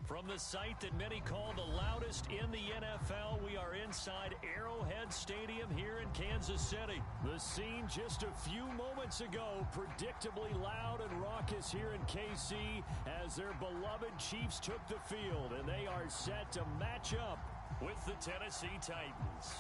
From the site that many call the loudest in the NFL, we are inside Arrowhead Stadium here in Kansas City. The scene just a few moments ago, predictably loud and raucous here in KC as their beloved Chiefs took the field, and they are set to match up with the Tennessee Titans.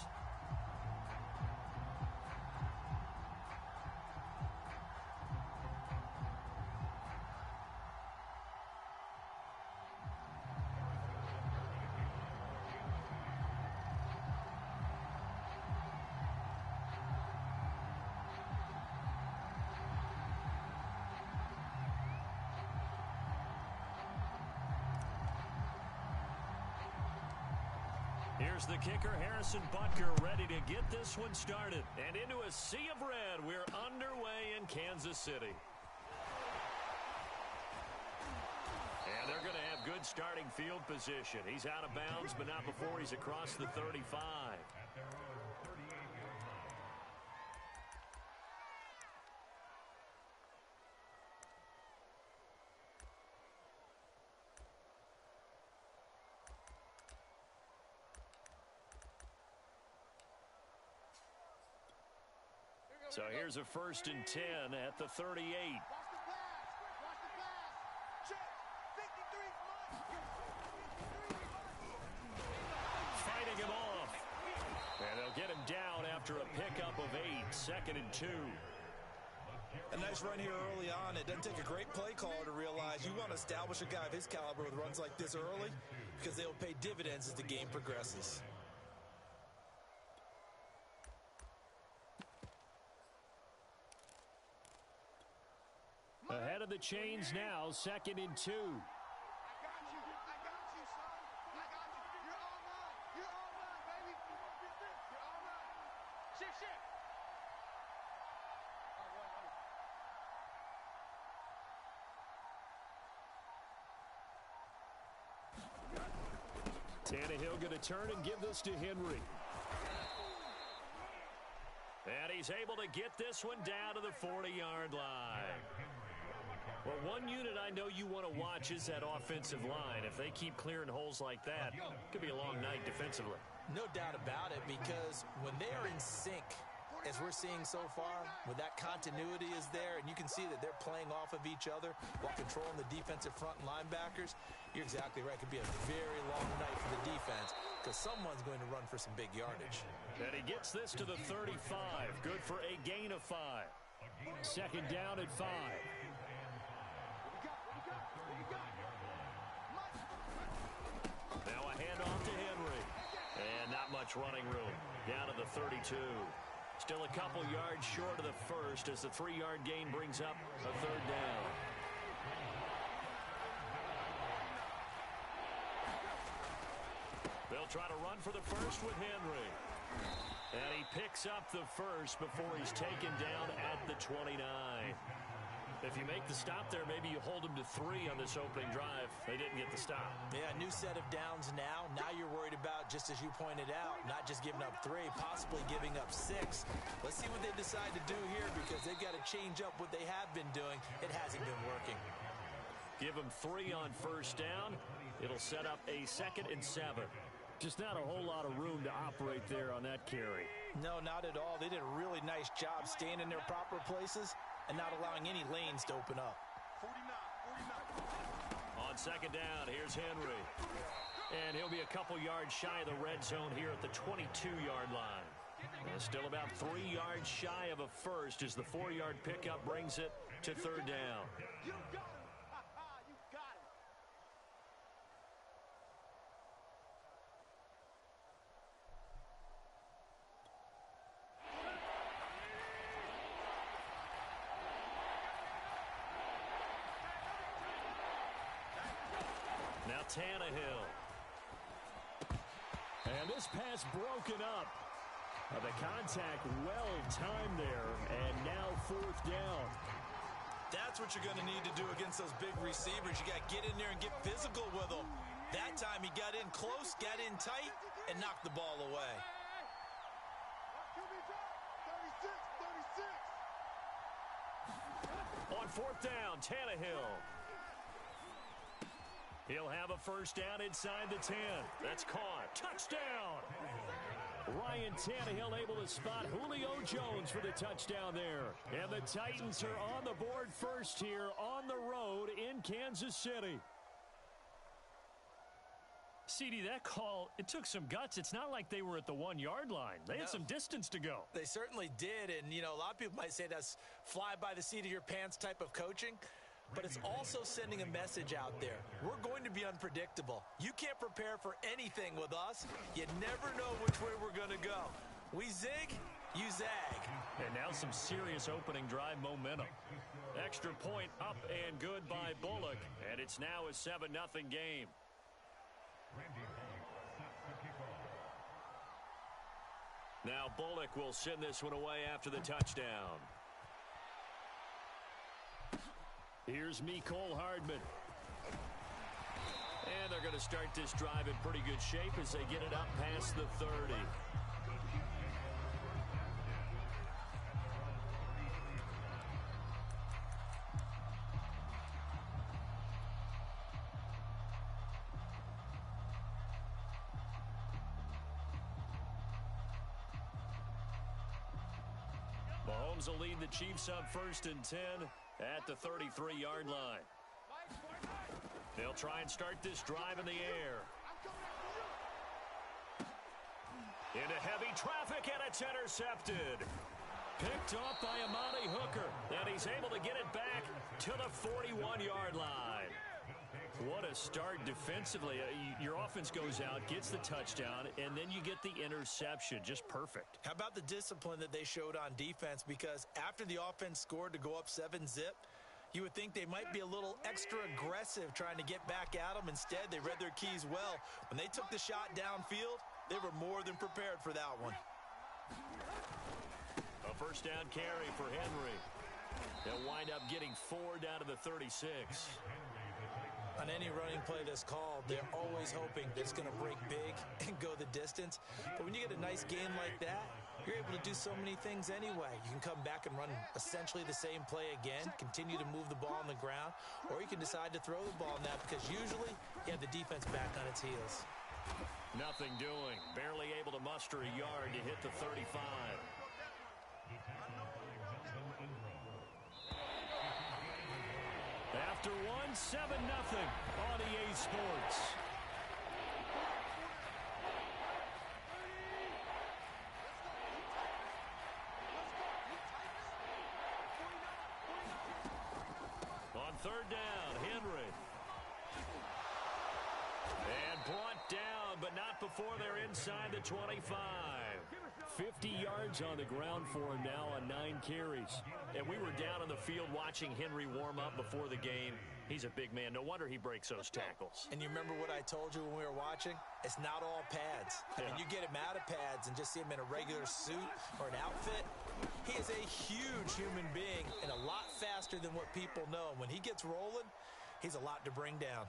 Here's the kicker, Harrison Butker, ready to get this one started. And into a sea of red, we're underway in Kansas City. And they're going to have good starting field position. He's out of bounds, but not before he's across the 35. So here's a 1st and 10 at the 38. Fighting him off. And they'll get him down after a pickup of 8, 2nd and 2. A nice run here early on. It doesn't take a great play caller to realize you want to establish a guy of his caliber with runs like this early because they'll pay dividends as the game progresses. Ahead of the chains now, 2nd and 2. I got you, son. I got you. You're all mine. You're all mine, baby. You're all mine. Shift. Tannehill going to turn and give this to Henry. And he's able to get this one down to the 40-yard line. Well, one unit I know you want to watch is that offensive line. If they keep clearing holes like that, it could be a long night defensively. No doubt about it, because when they are in sync, as we're seeing so far, when that continuity is there and you can see that they're playing off of each other while controlling the defensive front linebackers, you're exactly right. It could be a very long night for the defense because someone's going to run for some big yardage. And he gets this to the 35. Good for a gain of 5. 2nd down at 5. Now a handoff to Henry. And not much running room. Down to the 32. Still a couple yards short of the first as the 3-yard gain brings up a 3rd down. They'll try to run for the first with Henry. And he picks up the first before he's taken down at the 29. If you make the stop there, maybe you hold them to 3 on this opening drive. They didn't get the stop. Yeah, new set of downs now. Now you're worried about, just as you pointed out, not just giving up 3, possibly giving up 6. Let's see what they decide to do here because they've got to change up what they have been doing. It hasn't been working. Give them 3 on 1st down. It'll set up a 2nd and 7. Just not a whole lot of room to operate there on that carry. No, not at all. They did a really nice job staying in their proper places and not allowing any lanes to open up. 49. On 2nd down, here's Henry. And he'll be a couple yards shy of the red zone here at the 22-yard line. And still about 3 yards shy of a first as the 4-yard pickup brings it to 3rd down. You got him. You got him. Now Tannehill. And this pass broken up. The contact well timed there, and now 4th down. That's what you're going to need to do against those big receivers. You got to get in there and get physical with them. That time he got in close, got in tight, and knocked the ball away. 36. On 4th down, Tannehill. He'll have a first down inside the 10. That's caught. Touchdown! Ryan Tannehill able to spot Julio Jones for the touchdown there. And the Titans are on the board first here on the road in Kansas City. CD, that call, it took some guts. It's not like they were at the 1-yard line. They had some distance to go. They certainly did, and, you know, a lot of people might say that's fly by the seat of your pants type of coaching, but it's also sending a message out there. We're going to be unpredictable. You can't prepare for anything with us. You never know which way we're going to go. We zig, you zag. And now some serious opening drive momentum. Extra point up and good by Bullock, and it's now a 7-0 game. Now Bullock will send this one away after the touchdown. Here's Mecole Hardman. And they're going to start this drive in pretty good shape as they get it up past the 30. Mahomes will lead the Chiefs up 1st and 10 at the 33-yard line. They'll try and start this drive in the air. Into heavy traffic, and it's intercepted. Picked off by Amani Hooker, and he's able to get it back to the 41-yard line. What a start defensively. Your offense goes out, gets the touchdown, and then you get the interception. Just perfect. How about the discipline that they showed on defense? Because after the offense scored to go up 7-zip, you would think they might be a little extra aggressive trying to get back at them. Instead, they read their keys well. When they took the shot downfield, they were more than prepared for that one. A first down carry for Henry. They'll wind up getting 4 down to the 36. On any running play that's called, they're always hoping that it's going to break big and go the distance. But when you get a nice game like that, you're able to do so many things anyway. You can come back and run essentially the same play again, continue to move the ball on the ground, or you can decide to throw the ball now because usually you have the defense back on its heels. Nothing doing. Barely able to muster a yard to hit the 35. After one, 7-0 on EA Sports. On 3rd down, Henry. And brought down, but not before they're inside the 25. 50 yards on the ground for him now on 9 carries. And we were down on the field watching Henry warm up before the game. He's a big man. No wonder he breaks those tackles. And you remember what I told you when we were watching? It's not all pads. I mean, you get him out of pads and just see him in a regular suit or an outfit. He is a huge human being and a lot faster than what people know. When he gets rolling, he's a lot to bring down.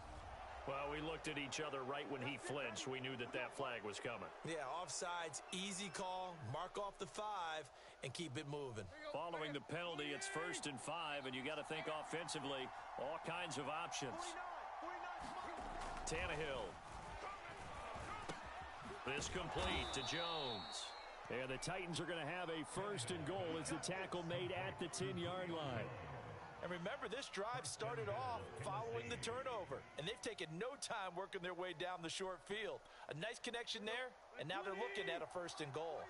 Well, we looked at each other right when he flinched. We knew that that flag was coming. Yeah, offsides, easy call, mark off the 5, and keep it moving. Following the penalty, it's 1st and 5, and you got to think offensively, all kinds of options. Tannehill. This complete to Jones. And the Titans are going to have a 1st and goal as the tackle made at the 10-yard line. And remember, this drive started off following the turnover, and they've taken no time working their way down the short field. A nice connection there, and now they're looking at a 1st and goal.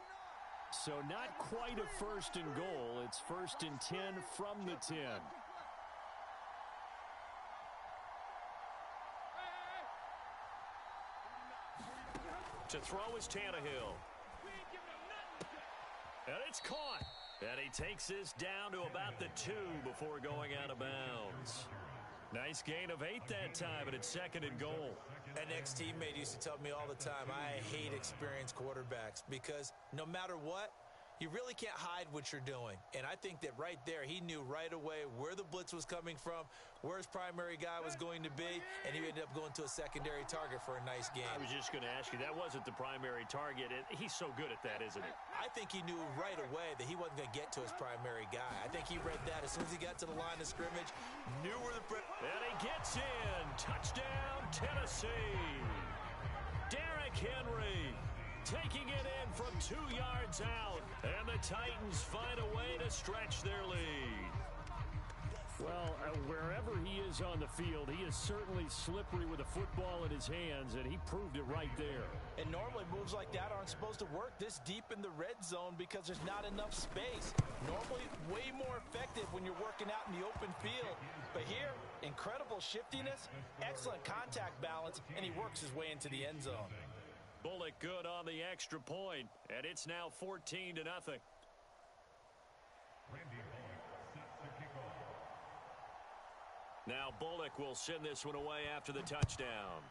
So not quite a 1st and goal. It's 1st and 10 from the 10. To throw is Tannehill. And it's caught. And he takes this down to about the 2 before going out of bounds. Nice gain of 8 that time, and it's 2nd and goal. An ex-teammate used to tell me all the time, I hate experienced quarterbacks because no matter what, You really can't hide what you're doing. And I think that right there, he knew right away where the blitz was coming from, where his primary guy was going to be, and he ended up going to a secondary target for a nice game. I was just going to ask you, that wasn't the primary target, and he's so good at that, isn't he? I think he knew right away that he wasn't going to get to his primary guy. I think he read that as soon as he got to the line of scrimmage, knew where the... And he gets in. Touchdown, Tennessee. Derrick Henry taking it in from 2 yards out. And the Titans find a way to stretch their lead. Well, wherever he is on the field, he is certainly slippery with a football in his hands, and he proved it right there. And normally moves like that aren't supposed to work this deep in the red zone because there's not enough space. Normally way more effective when you're working out in the open field. But here, incredible shiftiness, excellent contact balance, and he works his way into the end zone. Bullock good on the extra point, and it's now 14-0. Now Bullock will send this one away after the touchdown.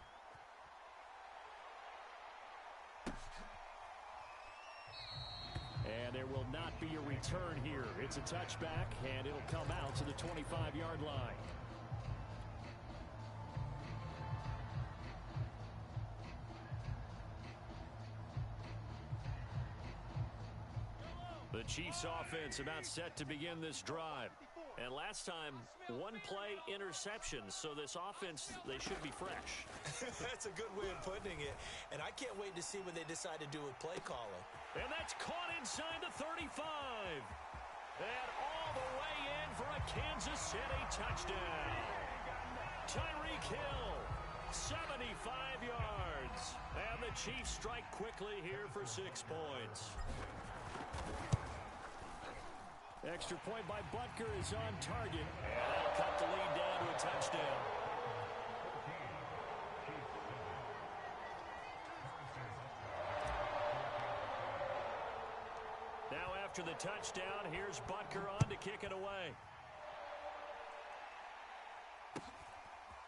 And there will not be a return here. It's a touchback, and it'll come out to the 25-yard line. The Chiefs offense about set to begin this drive. And last time, one play interceptions, so this offense, they should be fresh. That's a good way of putting it. And I can't wait to see what they decide to do with play calling. And that's caught inside the 35. And all the way in for a Kansas City touchdown. Tyreek Hill, 75 yards. And the Chiefs strike quickly here for 6 points. Extra point by Butker is on target. And that'll cut the lead down to a touchdown. Now after the touchdown, here's Butker on to kick it away.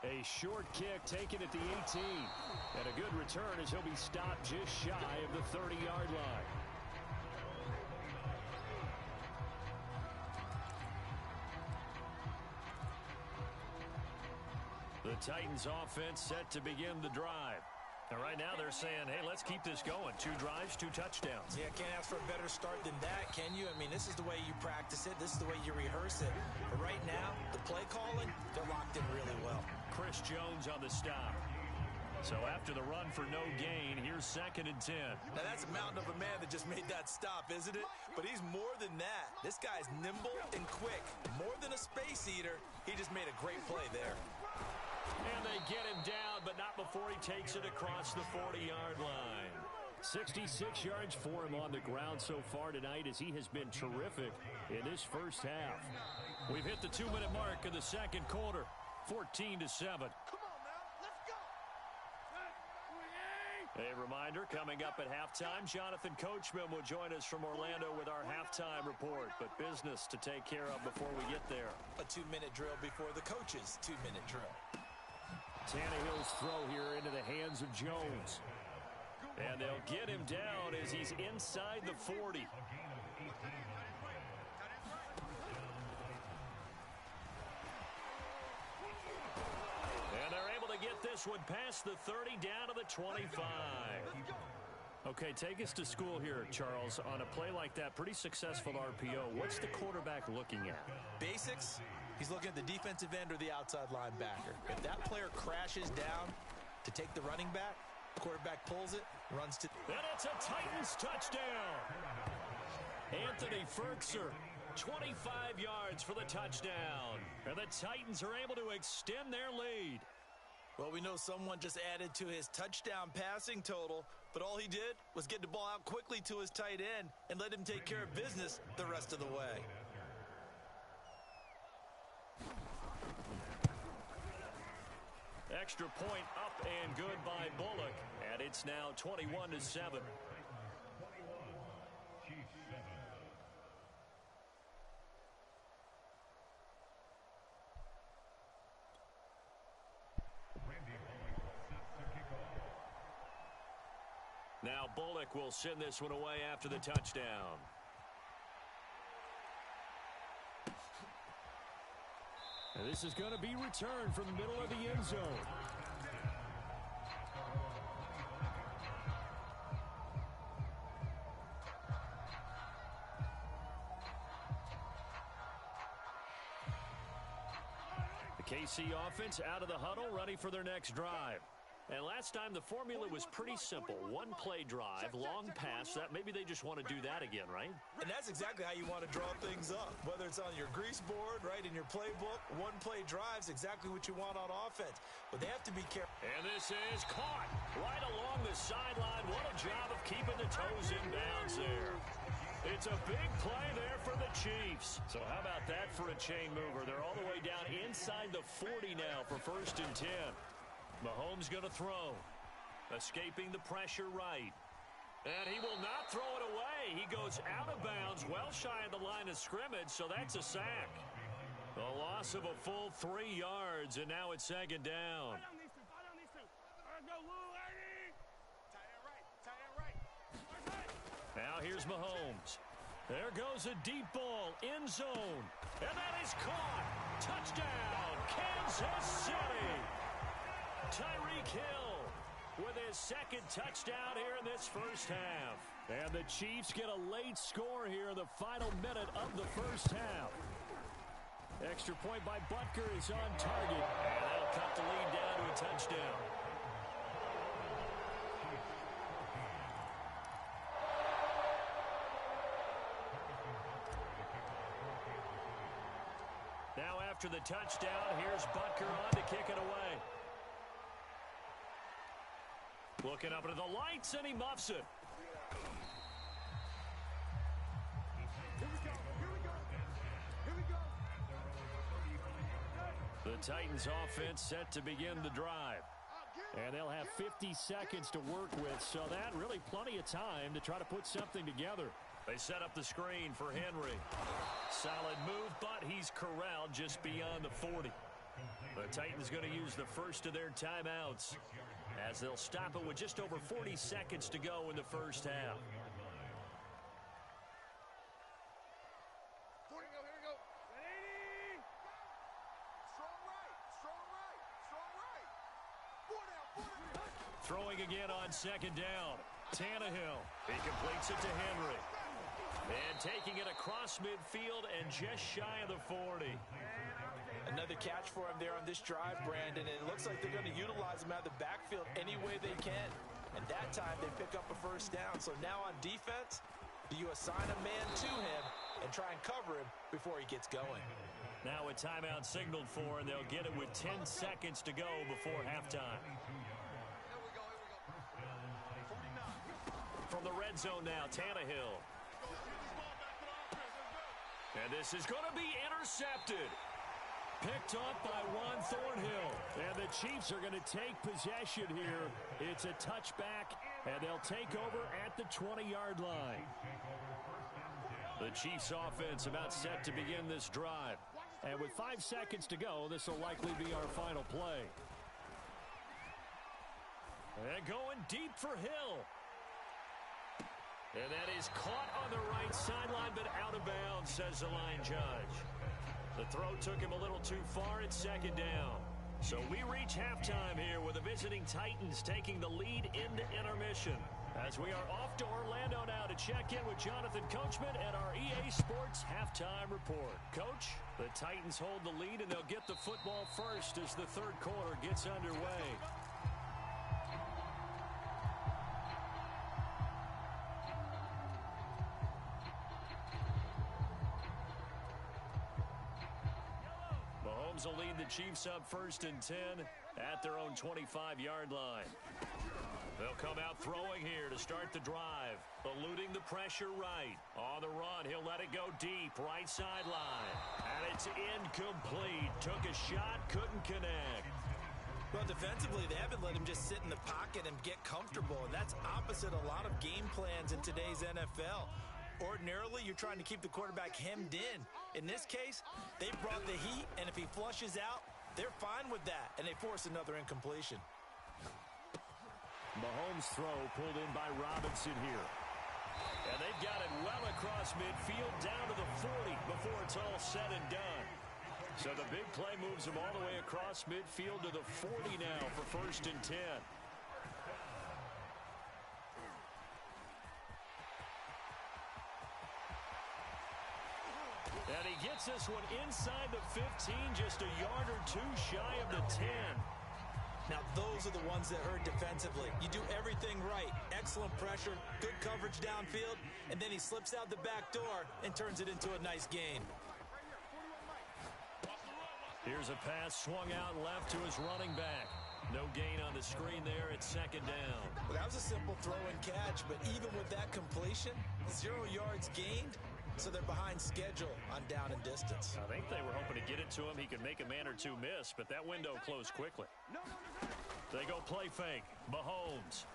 A short kick taken at the 18. And a good return as he'll be stopped just shy of the 30-yard line. The Titans offense set to begin the drive. And right now they're saying, hey, let's keep this going. 2 drives, 2 touchdowns. Yeah, can't ask for a better start than that, can you? I mean, this is the way you practice it. This is the way you rehearse it. But right now, the play calling, they're locked in really well. Chris Jones on the stop. So after the run for no gain, here's 2nd and 10. Now that's a mountain of a man that just made that stop, isn't it? But he's more than that. This guy's nimble and quick. More than a space eater, he just made a great play there. And they get him down, but not before he takes it across the 40-yard line. 66 yards for him on the ground so far tonight as he has been terrific in this first half. We've hit the 2-minute mark in the second quarter, 14-7. Come on now, let's go. A reminder, coming up at halftime, Jonathan Coachman will join us from Orlando with our halftime report, but business to take care of before we get there. A 2-minute drill before the coach's 2-minute drill. Tannehill's throw here into the hands of Jones. And they'll get him down as he's inside the 40. And they're able to get this one past the 30 down to the 25. Okay, take us to school here, Charles. On a play like that, pretty successful RPO. What's the quarterback looking at? Basics. He's looking at the defensive end or the outside linebacker. If that player crashes down to take the running back, quarterback pulls it, runs to... And it's a Titans touchdown. Anthony Ferkser, 25 yards for the touchdown. And the Titans are able to extend their lead. Well, we know someone just added to his touchdown passing total, but all he did was get the ball out quickly to his tight end and let him take care of business the rest of the way. Extra point up and good by Bullock. And it's now 21-7. Now Bullock will send this one away after the touchdown. And this is going to be returned from the middle of the end zone. KC offense out of the huddle, ready for their next drive. And last time the formula was pretty simple. One play drive, long pass. That maybe they just want to do that again, right? And that's exactly how you want to draw things up. Whether it's on your grease board, right, in your playbook, one play drive's exactly what you want on offense. But they have to be careful. And this is caught right along the sideline. What a job of keeping the toes in bounds there. It's a big play there for the Chiefs. So how about that for a chain mover? They're all the way down inside the 40 now for 1st and 10. Mahomes going to throw. Escaping the pressure right. And he will not throw it away. He goes out of bounds, well shy of the line of scrimmage, so that's a sack. A loss of a full 3 yards, and now it's 2nd down. Now here's Mahomes. There goes a deep ball, end zone. And that is caught. Touchdown, Kansas City. Tyreek Hill with his 2nd touchdown here in this first half. And the Chiefs get a late score here in the final minute of the first half. Extra point by Butker is on target. And that'll cut the lead down to a touchdown. Now after the touchdown, here's Butker on to kick it away. Looking up into the lights, and he muffs it. The Titans offense set to begin the drive. And they'll have 50 seconds to work with, so that really plenty of time to try to put something together. They set up the screen for Henry. Solid move, but he's corralled just beyond the 40. The Titans going to use the first of their timeouts as they'll stop it with just over 40 seconds to go in the first half. Here we go. Ready? Strong right. Strong right. 4 down. Throwing again on 2nd down. Tannehill. He completes it to Henry. And taking it across midfield and just shy of the 40. Another catch for him there on this drive, Brandon. And it looks like they're going to utilize him out of the backfield any way they can. And that time they pick up a first down. So now on defense, do you assign a man to him and try and cover him before he gets going? Now a timeout signaled for, and they'll get it with 10 seconds to go before halftime. From the red zone now, Tannehill. And this is going to be intercepted. Picked up by Juan Thornhill. And the Chiefs are going to take possession here. It's a touchback, and they'll take over at the 20-yard line. The Chiefs offense about set to begin this drive. And with 5 seconds to go, this will likely be our final play. And going deep for Hill. And that is caught on the right sideline, but out of bounds, says the line judge. The throw took him a little too far. It's 2nd down. So we reach halftime here with the visiting Titans taking the lead into intermission. As we are off to Orlando now to check in with Jonathan Coachman at our EA Sports Halftime Report. Coach, the Titans hold the lead, and they'll get the football first as the third quarter gets underway. Mahomes will lead the Chiefs up 1st and 10 at their own 25-yard line. They'll come out throwing here to start the drive, eluding the pressure right. On the run, he'll let it go deep, right sideline. And it's incomplete. Took a shot, couldn't connect. Well, defensively, they haven't let him just sit in the pocket and get comfortable, and that's opposite a lot of game plans in today's NFL. Ordinarily, you're trying to keep the quarterback hemmed in. In this case, they brought the heat, and if he flushes out, they're fine with that, and they force another incompletion. Mahomes' throw pulled in by Robinson here. And they've got it well across midfield down to the 40 before it's all said and done. So the big play moves him all the way across midfield to the 40 now for 1st and 10. And he gets this one inside the 15, just a yard or two shy of the 10. Now, those are the ones that hurt defensively. You do everything right. Excellent pressure, good coverage downfield, and then he slips out the back door and turns it into a nice gain. Here's a pass swung out left to his running back. No gain on the screen there. It's 2nd down. Well, that was a simple throw and catch, but even with that completion, 0 yards gained, so they're behind schedule on down and distance. I think they were hoping to get it to him. He could make a man or two miss, but that window closed quickly. They go play fake. Mahomes.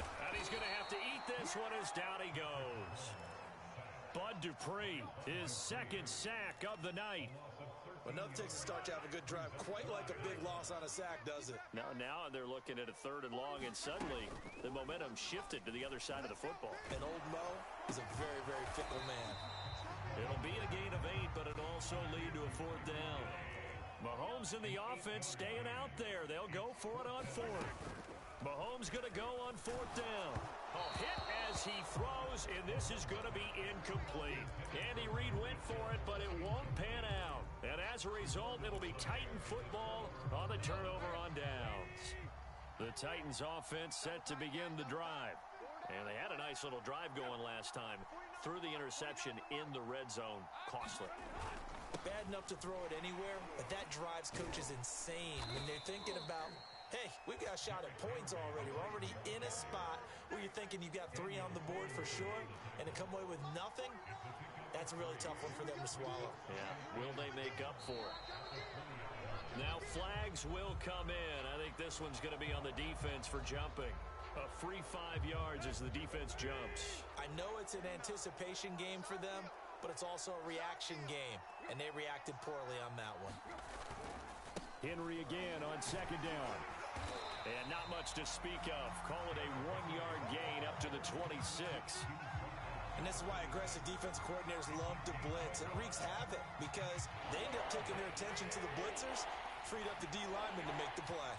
And he's going to have to eat this one as down he goes. Bud Dupree, his 2nd sack of the night. Enough takes a start to have a good drive. Quite like a big loss on a sack, does it? Now they're looking at a 3rd and long, and suddenly the momentum shifted to the other side of the football. And old Mo is a very, very fickle man. It'll be a gain of 8, but it'll also lead to a 4th down. Mahomes and the offense staying out there. They'll go for it on 4th. Mahomes going to go on 4th down. Hit as he throws, and this is going to be incomplete. Andy Reid went for it, but it won't pan out. And as a result, it'll be Titan football on the turnover on downs. The Titans offense set to begin the drive. And they had a nice little drive going last time. Threw the interception in the red zone. Costly. Bad enough to throw it anywhere, but that drives coaches insane when they're thinking about, hey, we've got a shot at points already. We're already in a spot where you're thinking you've got 3 on the board for sure, and to come away with nothing, that's a really tough one for them to swallow. Yeah, will they make up for it? Now flags will come in. I think this one's going to be on the defense for jumping. A free 5 yards as the defense jumps. I know it's an anticipation game for them, but it's also a reaction game, and they reacted poorly on that one. Henry again on 2nd down. And not much to speak of. Call it a 1-yard gain up to the 26. And this is why aggressive defense coordinators love to blitz. It wreaks havoc because they end up taking their attention to the blitzers, freed up the D lineman to make the play.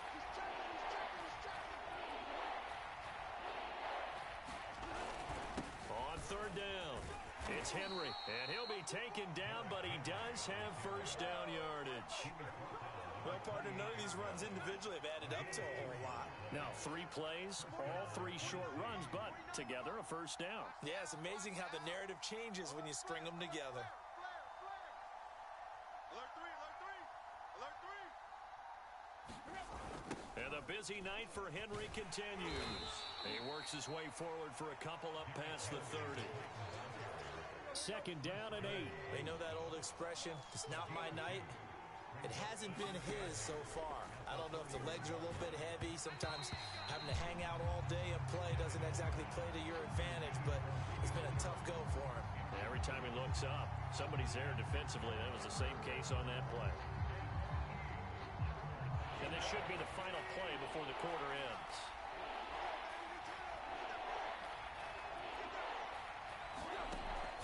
On 3rd down, it's Henry, and he'll be taken down, but he does have 1st down yardage. Well, partner, none of these runs individually have added up to a whole lot. Now, 3 plays, all 3 short runs, but together a 1st down. Yeah, it's amazing how the narrative changes when you string them together. Alert 3, alert 3, alert 3. And the busy night for Henry continues. He works his way forward for a couple up past the 30. 2nd down and 8. They know that old expression, it's not my night. It hasn't been his so far. I don't know if the legs are a little bit heavy. Sometimes having to hang out all day and play doesn't exactly play to your advantage, but it's been a tough go for him. Every time he looks up, somebody's there defensively. That was the same case on that play. And this should be the final play before the quarter ends.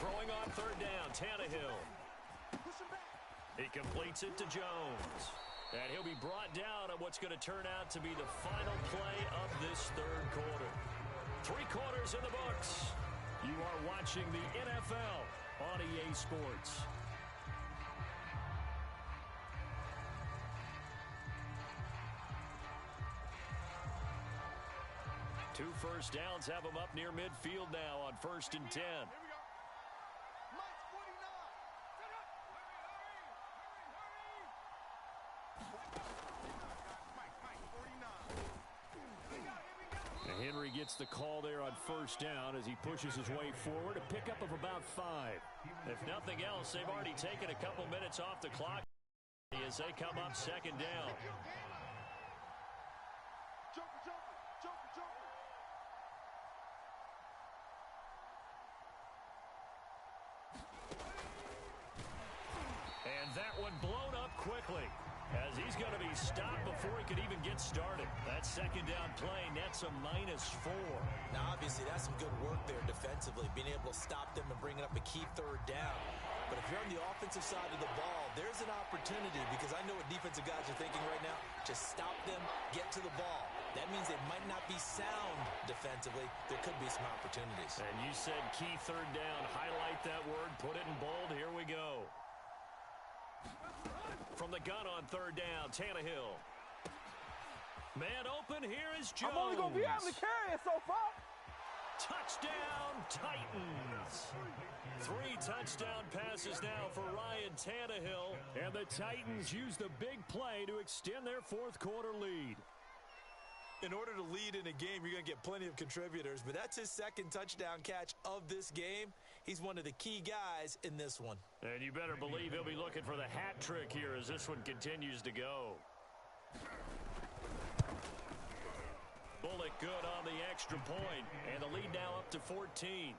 Throwing on 3rd down, Tannehill. He completes it to Jones. And he'll be brought down on what's going to turn out to be the final play of this 3rd quarter. 3 quarters in the books. You are watching the NFL on EA Sports. Two 1st downs have them up near midfield now on 1st and 10. Henry gets the call there on 1st down as he pushes his way forward. A pickup of about 5. If nothing else, they've already taken a couple minutes off the clock as they come up 2nd down. And that one blown up quickly, as he's going to be stopped before he could even get started. That 2nd down play nets a -4. Now, obviously, that's some good work there defensively, being able to stop them and bring it up a key 3rd down. But if you're on the offensive side of the ball, there's an opportunity because I know what defensive guys are thinking right now. Just stop them, get to the ball. That means they might not be sound defensively. There could be some opportunities. And you said key third down. Highlight that word. Put it in bold. Here we go. From the gun on third down, Tannehill. Man open. Here is Jones. I'm only going to be able to carry it so far. Touchdown, Titans. 3 touchdown passes now for Ryan Tannehill. And the Titans use the big play to extend their fourth quarter lead. In order to lead in a game, you're going to get plenty of contributors, but that's his second touchdown catch of this game. He's one of the key guys in this one. And you better believe he'll be looking for the hat trick here as this one continues to go. Bullock good on the extra point, and the lead now up to 14.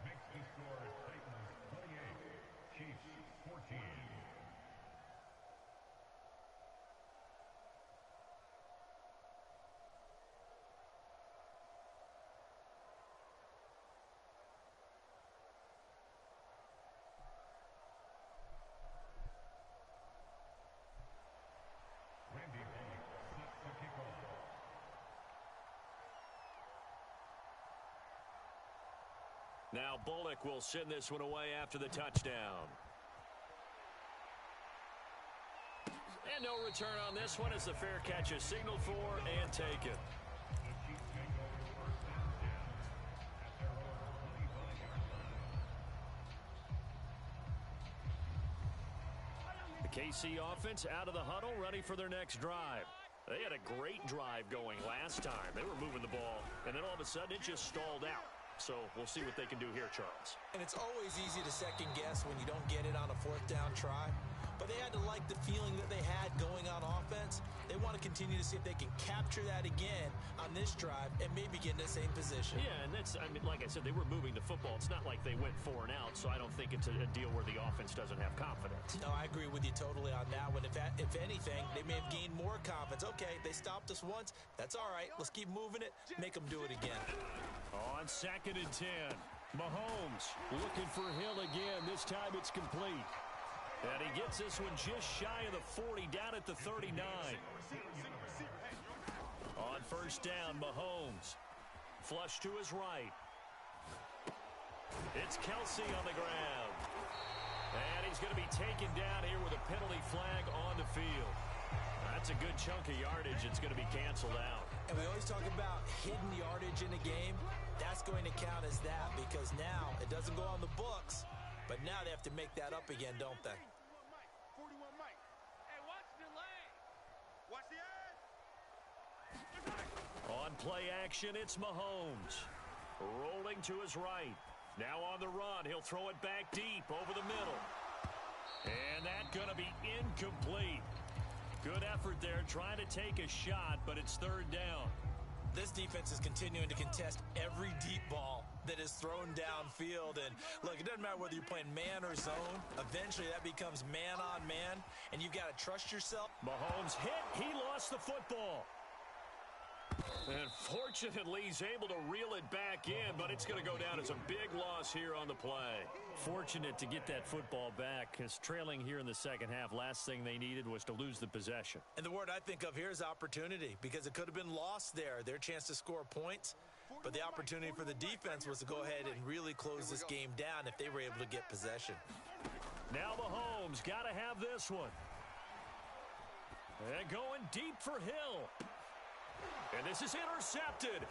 Now Bullock will send this one away after the touchdown. And no return on this one as the fair catch is signaled for and taken. The KC offense out of the huddle, ready for their next drive. They had a great drive going last time. They were moving the ball, and then all of a sudden it just stalled out. So we'll see what they can do here, Charles. And it's always easy to second guess when you don't get it on a fourth down try. But they had to like the feeling that they had going on offense. They want to continue to see if they can capture that again on this drive and maybe get in the same position. Yeah, and that's, I mean, like I said, they were moving the football. It's not like they went 4 and out, so I don't think it's a deal where the offense doesn't have confidence. No, I agree with you totally on that one. If anything, they may have gained more confidence. Okay, they stopped us once. That's all right. Let's keep moving it. Make them do it again. On 2nd and 10, Mahomes looking for Hill again. This time it's complete. And he gets this one just shy of the 40, down at the 39. On first down, Mahomes. Flush to his right. It's Kelsey on the ground. And he's going to be taken down here with a penalty flag on the field. That's a good chunk of yardage. It's going to be canceled out. And we always talk about hidden yardage in a game. That's going to count as that because now it doesn't go on the books, but now they have to make that up again, don't they? 41 Mike. Hey, watch the lane. Watch the edge. On play action, it's Mahomes. Rolling to his right. Now on the run, he'll throw it back deep over the middle. And that's going to be incomplete. Good effort there, trying to take a shot, but it's third down. This defense is continuing to contest every deep ball that is thrown downfield. And, look, it doesn't matter whether you're playing man or zone. Eventually, that becomes man on man, and you've got to trust yourself. Mahomes hit. He lost the football. And fortunately, he's able to reel it back in, but it's going to go down as a big loss here on the play. Fortunate to get that football back, because trailing here in the second half, last thing they needed was to lose the possession. And the word I think of here is opportunity, because it could have been lost there, their chance to score points. But the opportunity for the defense was to go ahead and really close this game down if they were able to get possession. Now Mahomes got to have this one. And going deep for Hill. And this is intercepted.